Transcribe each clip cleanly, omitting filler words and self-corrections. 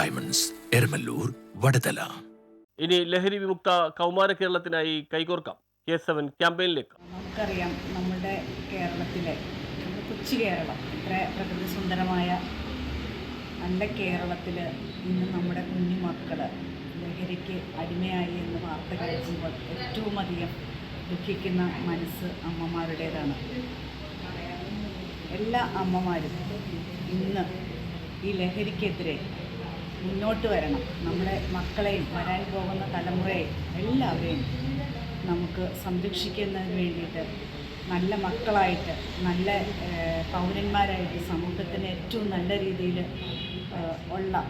Diamonds, Eramallur, Vadathala. ഇനി ലഹരി വിമുക്ത കൗമാര കേരളത്തിനായി കൈകോർക്കാം K7 ക്യാമ്പയിനിലേക്ക്. നമുക്കറിയാം നമ്മുടെ കേരളത്തിലെ നമ്മുടെ കൊച്ചു കേരളം ഇത്ര പ്രകൃതി സുന്ദരമായ നല്ല കേരളത്തിൽ ഇന്ന് നമ്മുടെ കുഞ്ഞു മക്കൾ ലഹരിക്ക് അടിമയായി എന്ന് വാർത്ത കേൾക്കുമ്പോൾ ഏറ്റവും അധികം ദുഃഖിക്കുന്ന മനസ്സ് അമ്മമാരുടേതാണ്. എല്ലാ അമ്മമാരും ഇന്ന് ഈ ലഹരിക്കെതിരെ മുന്നോട്ട് വരണം. നമ്മുടെ മക്കളെയും വരാൻ പോകുന്ന തലമുറയെയും എല്ലാവരെയും നമുക്ക് സംരക്ഷിക്കുന്നതിന് വേണ്ടിയിട്ട് നല്ല മക്കളായിട്ട് നല്ല പൗരന്മാരായിട്ട് സമൂഹത്തിന് ഏറ്റവും നല്ല രീതിയിൽ ഉള്ള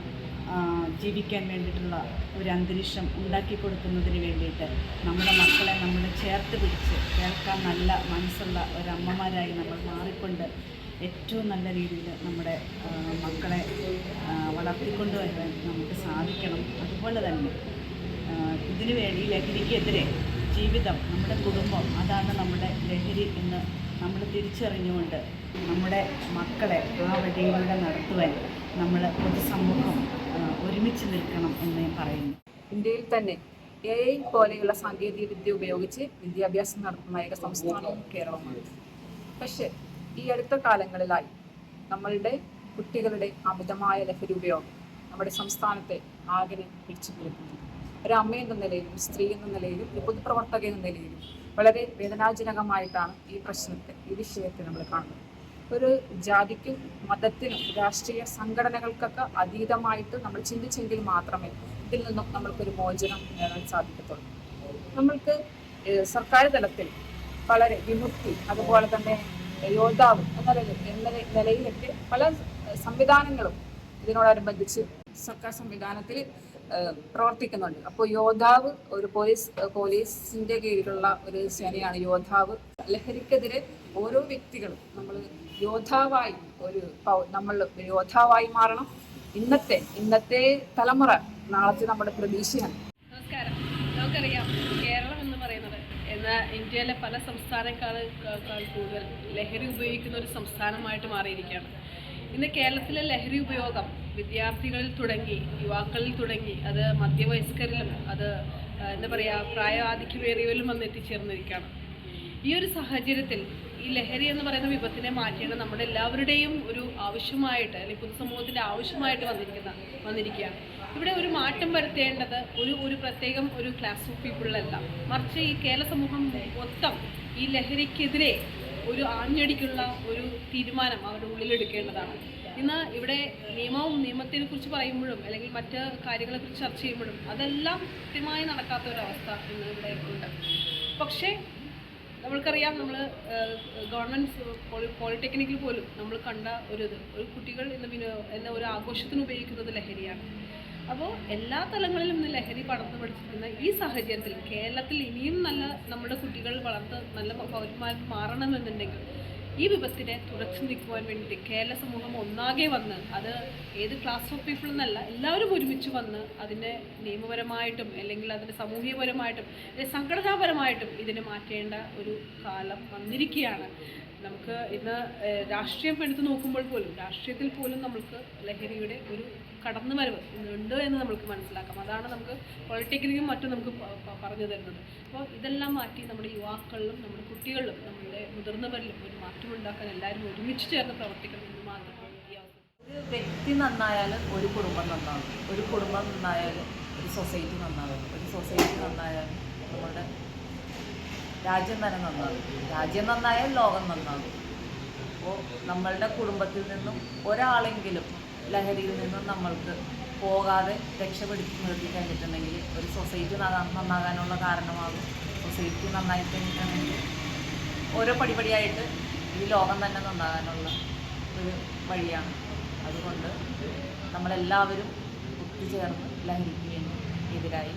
ജീവിക്കാൻ വേണ്ടിയിട്ടുള്ള ഒരു അന്തരീക്ഷം ഉണ്ടാക്കി കൊടുക്കുന്നതിന് വേണ്ടിയിട്ട് നമ്മുടെ മക്കളെ നമ്മൾ ചേർത്ത് പിടിച്ച് കേൾക്കാൻ നല്ല മനസ്സുള്ള ഒരമ്മമാരായി നമ്മൾ മാറിക്കൊണ്ട് ഏറ്റവും നല്ല രീതിയിൽ നമ്മുടെ മക്കളെ വളർത്തിക്കൊണ്ടുവരാൻ നമുക്ക് സാധിക്കണം. അതുപോലെ തന്നെ ഇതിനു വേണ്ടി ലഹരിക്കെതിരെ ജീവിതം, നമ്മുടെ കുടുംബം, അതാണ് നമ്മുടെ ലഹരി എന്ന് നമ്മൾ തിരിച്ചറിഞ്ഞുകൊണ്ട് നമ്മുടെ മക്കളെ ആ വഴിയിലൂടെ നടത്തുവാൻ നമ്മൾ പൊതുസമൂഹം ഒരുമിച്ച് നിൽക്കണം എന്ന് ഞാൻ പറയുന്നു. ഇന്ത്യയിൽ തന്നെ AI പോലെയുള്ള സാങ്കേതിക വിദ്യ ഉപയോഗിച്ച് വിദ്യാഭ്യാസം നടത്തുന്ന ഏക സംസ്ഥാനവും കേരളമാണ്. പക്ഷേ ഈ അടുത്ത കാലങ്ങളിലായി നമ്മളുടെ കുട്ടികളുടെ അമിതമായ ലഹരി ഉപയോഗം നമ്മുടെ സംസ്ഥാനത്തെ ആകെ പിടിച്ചു കുലുക്കുന്നു. ഒരമ്മ എന്ന നിലയിലും സ്ത്രീ എന്ന നിലയിലും ഒരു പൊതുപ്രവർത്തക എന്ന നിലയിലും വളരെ വേദനാജനകമായിട്ടാണ് ഈ വിഷയത്തെ നമ്മൾ കാണുന്നത്. ഒരു ജാതിക്കും മതത്തിനും രാഷ്ട്രീയ സംഘടനകൾക്കൊക്കെ അതീതമായിട്ട് നമ്മൾ ചിന്തിച്ചെങ്കിൽ മാത്രമേ ഇതിൽ നിന്നും നമ്മൾക്കൊരു മോചനം നേടാൻ സാധിക്കത്തുള്ളൂ. നമ്മൾക്ക് സർക്കാർ തലത്തിൽ വളരെ വിമുക്തി, അതുപോലെ തന്നെ യോദ്ധാവ് എന്ന നിലയിലൊക്കെ പല സംവിധാനങ്ങളും ഇതിനോടനുബന്ധിച്ച് സർക്കാർ സംവിധാനത്തിൽ പ്രവർത്തിക്കുന്നുണ്ട്. അപ്പോൾ യോദ്ധാവ് ഒരു പോലീസിന്റെ കീഴിലുള്ള ഒരു സേനയാണ് യോദ്ധാവ്. ലഹരിക്കെതിരെ ഓരോ വ്യക്തികളും നമ്മൾ യോദ്ധാവായി മാറണം. ഇന്നത്തെ തലമുറ നാളത്തെ നമ്മുടെ പ്രതീക്ഷയാണ്. നമസ്കാരം. നമുക്കറിയാം, കേരളം എന്ന് പറയുന്നത് എന്നാൽ ഇന്ത്യയിലെ പല സംസ്ഥാനക്കാൾ കൂടുതൽ ലഹരി ഉപയോഗിക്കുന്ന ഒരു സംസ്ഥാനമായിട്ട് മാറിയിരിക്കുകയാണ്. ഇന്ന് കേരളത്തിലെ ലഹരി ഉപയോഗം വിദ്യാർത്ഥികളിൽ തുടങ്ങി യുവാക്കളിൽ തുടങ്ങി അത് മധ്യവയസ്കരിലും അത് പ്രായാധിക്യമേറിയവരിലും വന്ന് എത്തിച്ചേർന്നിരിക്കുകയാണ്. ഈ ഒരു സാഹചര്യത്തിൽ ഈ ലഹരി എന്ന് പറയുന്ന വിപത്തിനെ മാറ്റേണ്ട നമ്മുടെ എല്ലാവരുടെയും ഒരു ആവശ്യമായിട്ട്, അല്ലെങ്കിൽ പൊതുസമൂഹത്തിൻ്റെ ആവശ്യമായിട്ട് വന്നിരിക്കുകയാണ്. ഇവിടെ ഒരു മാറ്റം വരുത്തേണ്ടത് ഒരു പ്രത്യേകം ഒരു ക്ലാസ് ഓഫ് പീപ്പിളിലല്ല, മറിച്ച് ഈ കേരള സമൂഹം മൊത്തം ഈ ലഹരിക്കെതിരെ ഒരു ആഞ്ഞടിക്കുള്ള ഒരു തീരുമാനം അവരുടെ ഉള്ളിലെടുക്കേണ്ടതാണ്. ഇന്ന് ഇവിടെ നിയമത്തിനെ കുറിച്ച് പറയുമ്പോഴും അല്ലെങ്കിൽ മറ്റ് കാര്യങ്ങളെക്കുറിച്ച് ചർച്ച ചെയ്യുമ്പോഴും അതെല്ലാം കൃത്യമായി നടക്കാത്ത ഒരവസ്ഥ ഇന്ന് ഇവിടെ ഉണ്ട്. പക്ഷേ നമ്മൾക്കറിയാം, നമ്മൾ ഗവൺമെൻറ് പോളിടെക്നിക്കിൽ പോലും നമ്മൾ കണ്ട ഒരു കുട്ടികൾ എന്ന ഒരു ആഘോഷത്തിന് ഉപയോഗിക്കുന്നത് ലഹരിയാണ്. അപ്പോൾ എല്ലാ തലങ്ങളിലും ഇന്ന് ലഹരി പടർന്നു പഠിച്ചിരിക്കുന്ന ഈ സാഹചര്യത്തിൽ കേരളത്തിൽ ഇനിയും നമ്മുടെ കുട്ടികൾ വളർന്ന് നല്ല പൗരന്മാർ മാറണമെന്നുണ്ടെങ്കിൽ ഈ വിപത്തിനെ തുടച്ചു നിൽക്കുവാൻ വേണ്ടി കേരള സമൂഹം ഒന്നാകെ വന്ന്, അത് ഏത് ക്ലാസ് ഓഫ് പീപ്പിൾ എന്നല്ല, എല്ലാവരും ഒരുമിച്ച് വന്ന് അതിനെ നിയമപരമായിട്ടും അല്ലെങ്കിൽ അതിൻ്റെ സാമൂഹികപരമായിട്ടും സംഘടനാപരമായിട്ടും ഇതിനെ മാറ്റേണ്ട ഒരു കാലം വന്നിരിക്കുകയാണ്. നമുക്ക് ഇന്ന് രാഷ്ട്രീയം എടുത്ത് നോക്കുമ്പോൾ പോലും രാഷ്ട്രീയത്തിൽ പോലും നമുക്ക് ലഹരിയുടെ ഒരു കടന്നുവരവ് ഉണ്ട് എന്ന് നമുക്ക് മനസ്സിലാക്കാം. അതാണ് നമുക്ക് പോളിടെക്നിക്കും മറ്റും നമുക്ക് പറഞ്ഞു തരുന്നത്. അപ്പോൾ ഇതെല്ലാം മാറ്റി നമ്മുടെ യുവാക്കളിലും നമ്മുടെ കുട്ടികളിലും നമ്മുടെ മുതിർന്നവരിലും ഒരു മാറ്റമുണ്ടാക്കാൻ എല്ലാവരും ഒരുമിച്ച് ചേർന്ന് പ്രവർത്തിക്കണം എന്ന് മാത്രമാണ് ഈ അവസരം. ഒരു വ്യക്തി നന്നായാലും ഒരു കുടുംബം നന്നാകും, ഒരു കുടുംബം നന്നായാലും ഒരു സൊസൈറ്റി നന്നാകും, ഒരു സൊസൈറ്റി നന്നായാലും നമ്മുടെ രാജ്യം തന്നെ നന്നാകും, രാജ്യം നന്നായാൽ ലോകം നന്നാകും. അപ്പോൾ നമ്മളുടെ കുടുംബത്തിൽ നിന്നും ഒരാളെങ്കിലും ലഹരിയിൽ നിന്നും നമ്മൾക്ക് പോകാതെ രക്ഷപ്പെടുത്തി നിർത്തി കഴിഞ്ഞിട്ടുണ്ടെങ്കിൽ ഒരു സൊസൈറ്റി നന്നാകാനുള്ള കാരണമാകും. സൊസൈറ്റി നന്നായി കഴിഞ്ഞിട്ടുണ്ടെങ്കിൽ ഓരോ പടിപടിയായിട്ട് ഈ ലോകം തന്നെ നന്നാകാനുള്ള ഒരു വഴിയാണ്. അതുകൊണ്ട് നമ്മളെല്ലാവരും ഒത്തുചേർന്ന് ലഹരിക്ക് എതിരായി